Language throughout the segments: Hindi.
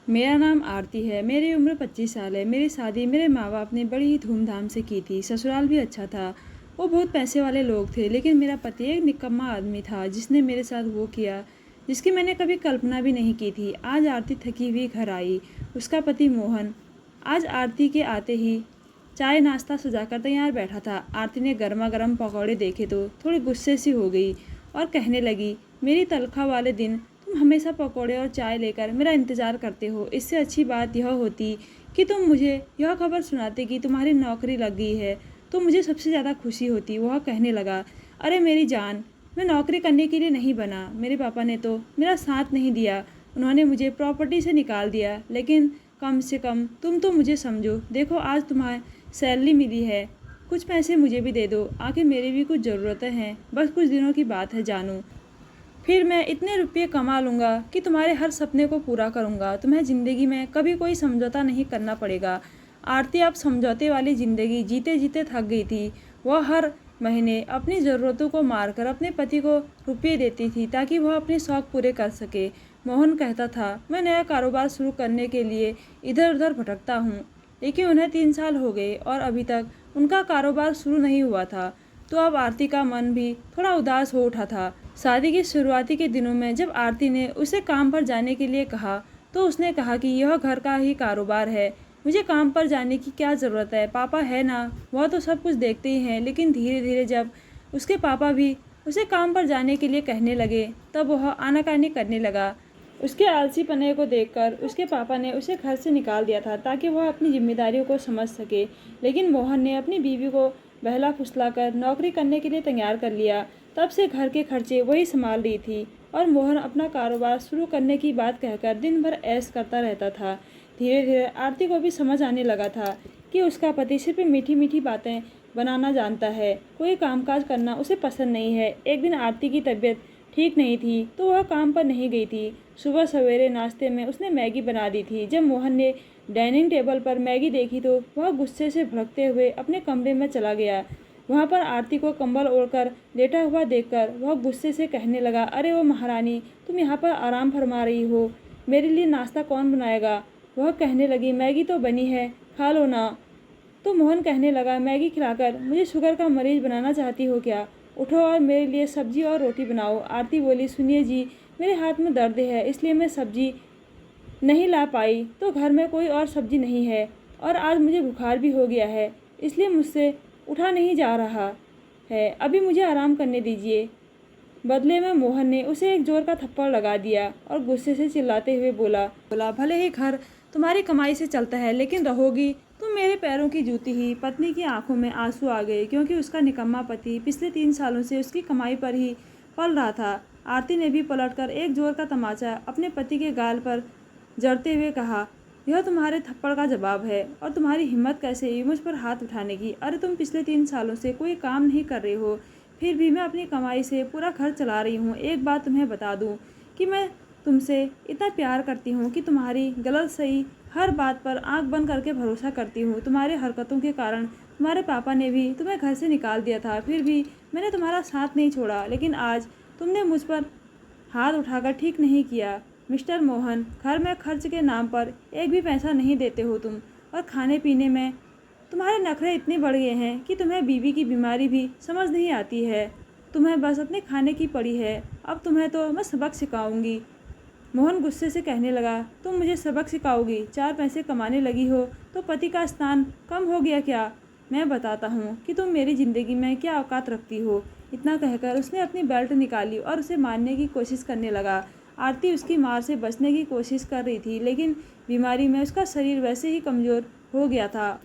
मेरा नाम आरती है। मेरी उम्र 25 साल है। मेरी शादी मेरे माँ बाप ने बड़ी ही धूमधाम से की थी। ससुराल भी अच्छा था। वो बहुत पैसे वाले लोग थे, लेकिन मेरा पति एक निकम्मा आदमी था जिसने मेरे साथ वो किया जिसकी मैंने कभी कल्पना भी नहीं की थी। आज आरती थकी हुई घर आई। उसका पति मोहन आज आरती के आते ही चाय नाश्ता सजाकर तैयार बैठा था। आरती ने गर्मा गर्म पकौड़े देखे तो थोड़ी गुस्से सी हो गई और कहने लगी, मेरी तनख्वाह वाले दिन तुम हमेशा पकौड़े और चाय लेकर मेरा इंतज़ार करते हो। इससे अच्छी बात यह होती कि तुम मुझे यह खबर सुनाते कि तुम्हारी नौकरी लग गई है, तो मुझे सबसे ज़्यादा खुशी होती। वह कहने लगा, अरे मेरी जान, मैं नौकरी करने के लिए नहीं बना। मेरे पापा ने तो मेरा साथ नहीं दिया। उन्होंने मुझे प्रॉपर्टी से निकाल दिया, लेकिन कम से कम तुम तो मुझे समझो। देखो, आज तुम्हारी सैलरी मिली है, कुछ पैसे मुझे भी दे दो। आखिर मेरी भी कुछ ज़रूरतें हैं। बस कुछ दिनों की बात है जानू, फिर मैं इतने रुपये कमा लूँगा कि तुम्हारे हर सपने को पूरा करूँगा। तुम्हें ज़िंदगी में कभी कोई समझौता नहीं करना पड़ेगा। आरती अब समझौते वाली ज़िंदगी जीते जीते थक गई थी। वह हर महीने अपनी ज़रूरतों को मारकर अपने पति को रुपये देती थी ताकि वह अपने शौक़ पूरे कर सके। मोहन कहता था, मैं नया कारोबार शुरू करने के लिए इधर उधर भटकता हूँ, लेकिन उन्हें 3 साल हो गए और अभी तक उनका कारोबार शुरू नहीं हुआ था। तो अब आरती का मन भी थोड़ा उदास हो उठा था। शादी के शुरुआती के दिनों में जब आरती ने उसे काम पर जाने के लिए कहा, तो उसने कहा कि यह घर का ही कारोबार है, मुझे काम पर जाने की क्या ज़रूरत है, पापा है ना, वह तो सब कुछ देखते ही हैं। लेकिन धीरे धीरे जब उसके पापा भी उसे काम पर जाने के लिए कहने लगे, तब वह आनाकानी करने लगा। उसके आलसीपने को देखकर उसके पापा ने उसे घर से निकाल दिया था ताकि वह अपनी जिम्मेदारियों को समझ सके। लेकिन मोहन ने अपनी बीवी को बहला फुसलाकर नौकरी करने के लिए तैयार कर लिया। तब से घर के खर्चे वही संभाल रही थी और मोहन अपना कारोबार शुरू करने की बात कहकर दिन भर ऐश करता रहता था। धीरे धीरे आरती को भी समझ आने लगा था कि उसका पति सिर्फ मीठी मीठी बातें बनाना जानता है, कोई कामकाज करना उसे पसंद नहीं है। एक दिन आरती की तबीयत ठीक नहीं थी तो वह काम पर नहीं गई थी। सुबह सवेरे नाश्ते में उसने मैगी बना दी थी। जब मोहन ने डाइनिंग टेबल पर मैगी देखी तो वह गुस्से से भड़कते हुए अपने कमरे में चला गया। वहाँ पर आरती को कंबल ओढ़कर लेटा हुआ देखकर वह गुस्से से कहने लगा, अरे ओ महारानी, तुम यहाँ पर आराम फरमा रही हो, मेरे लिए नाश्ता कौन बनाएगा। वह कहने लगी, मैगी तो बनी है, खा लो ना। तो मोहन कहने लगा, मैगी खिलाकर मुझे शुगर का मरीज बनाना चाहती हो क्या। उठो और मेरे लिए सब्जी और रोटी बनाओ। आरती बोली, सुनिए जी, मेरे हाथ में दर्द है इसलिए मैं सब्जी नहीं ला पाई, तो घर में कोई और सब्जी नहीं है और आज मुझे बुखार भी हो गया है, इसलिए मुझसे उठा नहीं जा रहा है। अभी मुझे आराम करने दीजिए। बदले में मोहन ने उसे एक जोर का थप्पड़ लगा दिया और गुस्से से चिल्लाते हुए बोला, भले ही घर तुम्हारी कमाई से चलता है, लेकिन रहोगी तुम मेरे पैरों की जूती ही। पत्नी की आंखों में आंसू आ गए क्योंकि उसका निकम्मा पति पिछले 3 सालों से उसकी कमाई पर ही पल रहा था। आरती ने भी पलटकर एक जोर का तमाचा अपने पति के गाल पर जड़ते हुए कहा, यह तुम्हारे थप्पड़ का जवाब है और तुम्हारी हिम्मत कैसे हुई मुझ पर हाथ उठाने की। अरे तुम पिछले 3 सालों से कोई काम नहीं कर रहे हो, फिर भी मैं अपनी कमाई से पूरा घर चला रही हूँ। एक बात तुम्हें बता दूँ कि मैं तुमसे इतना प्यार करती हूँ कि तुम्हारी गलत सही हर बात पर आंख बंद करके भरोसा करती हूँ। तुम्हारे हरकतों के कारण तुम्हारे पापा ने भी तुम्हें घर से निकाल दिया था, फिर भी मैंने तुम्हारा साथ नहीं छोड़ा। लेकिन आज तुमने मुझ पर हाथ उठाकर ठीक नहीं किया। मिस्टर मोहन, घर में खर्च के नाम पर एक भी पैसा नहीं देते हो तुम, और खाने पीने में तुम्हारे नखरे इतने बढ़ गए हैं कि तुम्हें बीवी की बीमारी भी समझ नहीं आती है। तुम्हें बस अपने खाने की पड़ी है। अब तुम्हें तो मैं सबक सिखाऊंगी। मोहन गुस्से से कहने लगा, तुम मुझे सबक सिखाओगी? 4 पैसे कमाने लगी हो तो पति का स्थान कम हो गया क्या? मैं बताता हूँ कि तुम मेरी ज़िंदगी में क्या औकात रखती हो। इतना कहकर उसने अपनी बेल्ट निकाली और उसे मारने की कोशिश करने लगा। आरती उसकी मार से बचने की कोशिश कर रही थी, लेकिन बीमारी में उसका शरीर वैसे ही कमज़ोर हो गया था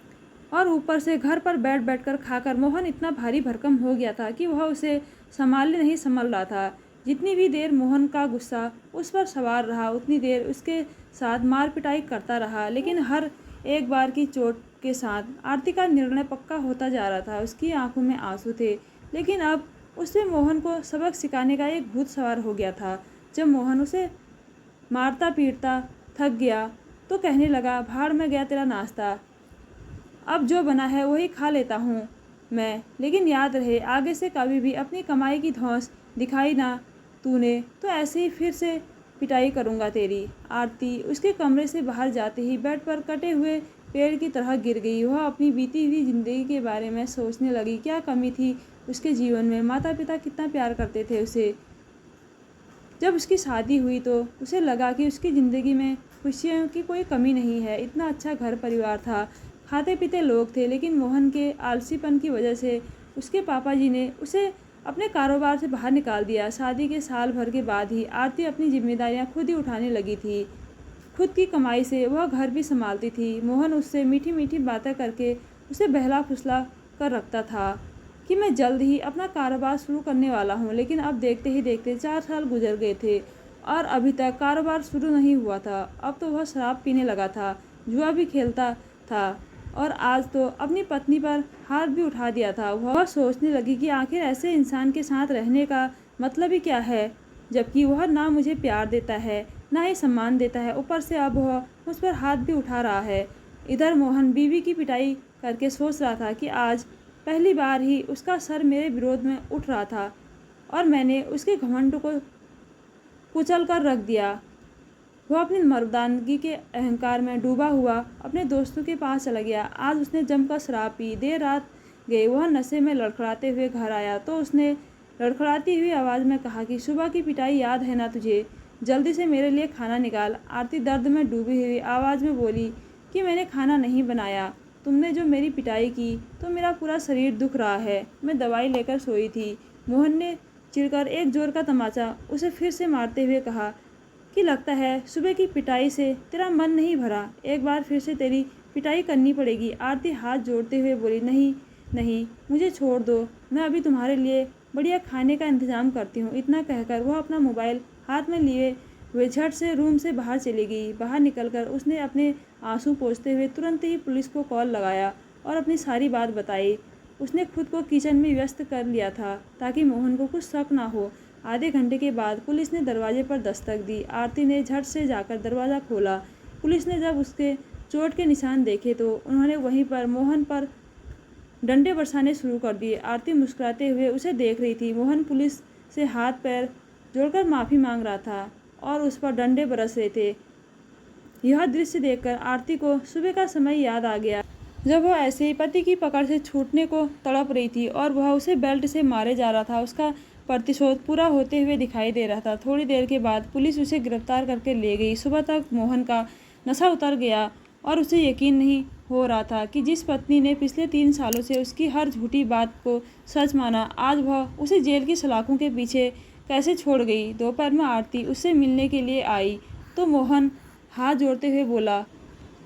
और ऊपर से घर पर बैठ बैठकर खाकर मोहन इतना भारी भरकम हो गया था कि वह उसे संभालने नहीं संभल रहा था। जितनी भी देर मोहन का गुस्सा उस पर सवार रहा, उतनी देर उसके साथ मार पिटाई करता रहा, लेकिन हर एक बार की चोट के साथ आरती का निर्णय पक्का होता जा रहा था। उसकी आंखों में आंसू थे, लेकिन अब उसमें मोहन को सबक सिखाने का एक भूत सवार हो गया था। जब मोहन उसे मारता पीटता थक गया तो कहने लगा, भाड़ में गया तेरा नाश्ता, अब जो बना है वही खा लेता हूँ मैं, लेकिन याद रहे आगे से कभी भी अपनी कमाई की धौंस दिखाई ना तूने तो ऐसे ही फिर से पिटाई करूँगा तेरी। आरती उसके कमरे से बाहर जाते ही बेड पर कटे हुए पेड़ की तरह गिर गई। वह अपनी बीती हुई ज़िंदगी के बारे में सोचने लगी। क्या कमी थी उसके जीवन में? माता पिता कितना प्यार करते थे उसे। जब उसकी शादी हुई तो उसे लगा कि उसकी ज़िंदगी में खुशियों की कोई कमी नहीं है। इतना अच्छा घर परिवार था, खाते पीते लोग थे, लेकिन मोहन के आलसीपन की वजह से उसके पापा जी ने उसे अपने कारोबार से बाहर निकाल दिया। शादी के साल भर के बाद ही आरती अपनी जिम्मेदारियां खुद ही उठाने लगी थी। खुद की कमाई से वह घर भी संभालती थी। मोहन उससे मीठी मीठी बातें करके उसे बहला फुसला कर रखता था कि मैं जल्द ही अपना कारोबार शुरू करने वाला हूँ। लेकिन अब देखते ही देखते 4 साल गुजर गए थे और अभी तक कारोबार शुरू नहीं हुआ था। अब तो वह शराब पीने लगा था, जुआ भी खेलता था और आज तो अपनी पत्नी पर हाथ भी उठा दिया था। वह सोचने लगी कि आखिर ऐसे इंसान के साथ रहने का मतलब ही क्या है, जबकि वह ना मुझे प्यार देता है, ना ही सम्मान देता है, ऊपर से अब वह मुझ पर हाथ भी उठा रहा है। इधर मोहन बीवी की पिटाई करके सोच रहा था कि आज पहली बार ही उसका सर मेरे विरोध में उठ रहा था और मैंने उसके घमंड को कुचल कर रख दिया। वह अपनी मर्दानगी के अहंकार में डूबा हुआ अपने दोस्तों के पास चला गया। आज उसने जमकर शराब पी। देर रात गई वह नशे में लड़खड़ाते हुए घर आया तो उसने लड़खड़ाती हुई आवाज़ में कहा कि सुबह की पिटाई याद है ना तुझे? जल्दी से मेरे लिए खाना निकाल। आरती दर्द में डूबी हुई आवाज़ में बोली कि मैंने खाना नहीं बनाया। तुमने जो मेरी पिटाई की तो मेरा पूरा शरीर दुख रहा है। मैं दवाई लेकर सोई थी। मोहन ने चिढ़कर एक जोर का तमाचा उसे फिर से मारते हुए कहा कि लगता है सुबह की पिटाई से तेरा मन नहीं भरा, एक बार फिर से तेरी पिटाई करनी पड़ेगी। आरती हाथ जोड़ते हुए बोली, नहीं नहीं, मुझे छोड़ दो, मैं अभी तुम्हारे लिए बढ़िया खाने का इंतज़ाम करती हूँ। इतना कहकर वह अपना मोबाइल हाथ में लिए हुए झट से रूम से बाहर चली गई। बाहर निकलकर उसने अपने आंसू पोंछते हुए तुरंत ही पुलिस को कॉल लगाया और अपनी सारी बात बताई। उसने खुद को किचन में व्यस्त कर लिया था ताकि मोहन को कुछ शक ना हो। आधे घंटे के बाद पुलिस ने दरवाजे पर दस्तक दी। आरती ने झट से जाकर दरवाज़ा खोला। पुलिस ने जब उसके चोट के निशान देखे तो उन्होंने वहीं पर मोहन पर डंडे बरसाने शुरू कर दिए। आरती मुस्कुराते हुए उसे देख रही थी। मोहन पुलिस से हाथ पैर जोड़कर माफ़ी मांग रहा था और उस पर डंडे बरस रहे थे। यह दृश्य देखकर आरती को सुबह का समय याद आ गया, जब वह ऐसे ही पति की पकड़ से छूटने को तड़प रही थी और वह उसे बेल्ट से मारे जा रहा था। उसका प्रतिशोध पूरा होते हुए दिखाई दे रहा था। थोड़ी देर के बाद पुलिस उसे गिरफ्तार करके ले गई। सुबह तक मोहन का नशा उतर गया और उसे यकीन नहीं हो रहा था कि जिस पत्नी ने पिछले 3 सालों से उसकी हर झूठी बात को सच माना, आज वह उसे जेल की सलाखों के पीछे कैसे छोड़ गई। दोपहर में आरती उससे मिलने के लिए आई तो मोहन हाथ जोड़ते हुए बोला,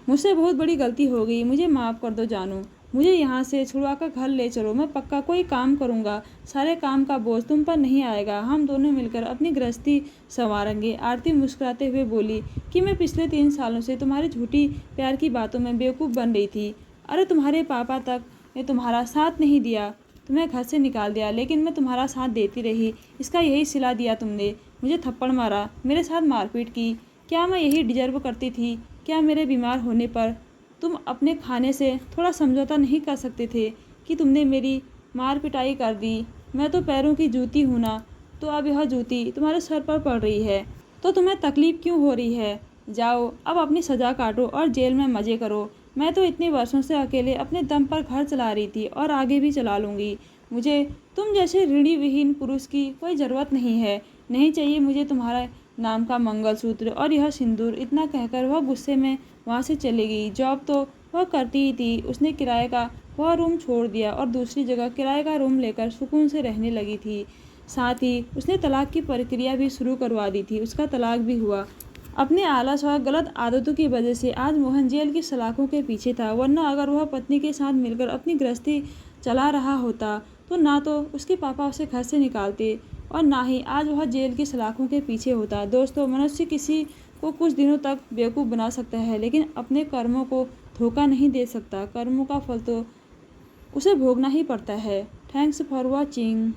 मुझसे बहुत बड़ी गलती हो गई, मुझे माफ़ कर दो जानू। मुझे यहाँ से छुड़वाकर घर ले चलो, मैं पक्का कोई काम करूँगा, सारे काम का बोझ तुम पर नहीं आएगा, हम दोनों मिलकर अपनी गृहस्थी संवारेंगे। आरती मुस्कुराते हुए बोली कि मैं पिछले 3 सालों से तुम्हारी झूठी प्यार की बातों में बेवकूफ़ बन रही थी। अरे तुम्हारे पापा तक ने तुम्हारा साथ नहीं दिया, तुम्हें घर से निकाल दिया, लेकिन मैं तुम्हारा साथ देती रही। इसका यही सिला दिया तुमने, मुझे थप्पड़ मारा, मेरे साथ मारपीट की। क्या मैं यही डिजर्व करती थी? क्या मेरे बीमार होने पर तुम अपने खाने से थोड़ा समझौता नहीं कर सकते थे कि तुमने मेरी मार पिटाई कर दी? मैं तो पैरों की जूती हूँ ना, तो अब यह जूती तुम्हारे सर पर पड़ रही है तो तुम्हें तकलीफ़ क्यों हो रही है? जाओ अब अपनी सज़ा काटो और जेल में मज़े करो। मैं तो इतने वर्षों से अकेले अपने दम पर घर चला रही थी और आगे भी चला लूँगी। मुझे तुम जैसे ऋणी विहीन पुरुष की कोई ज़रूरत नहीं है। नहीं चाहिए मुझे तुम्हारा नाम का मंगलसूत्र और यह सिंदूर। इतना कहकर वह गुस्से में वहाँ से चली गई। जॉब तो वह करती ही थी। उसने किराए का वह रूम छोड़ दिया और दूसरी जगह किराए का रूम लेकर सुकून से रहने लगी थी। साथ ही उसने तलाक की प्रक्रिया भी शुरू करवा दी थी। उसका तलाक भी हुआ। अपने आलस और गलत आदतों की वजह से आज मोहन जेल की सलाखों के पीछे था, वरना अगर वह पत्नी के साथ मिलकर अपनी गृहस्थी चला रहा होता तो ना तो उसके पापा उसे घर से निकालते और ना ही आज वह जेल की सलाखों के पीछे होता। दोस्तों, मनुष्य किसी को कुछ दिनों तक बेवकूफ़ बना सकता है, लेकिन अपने कर्मों को धोखा नहीं दे सकता। कर्मों का फल तो उसे भोगना ही पड़ता है। Thanks for watching.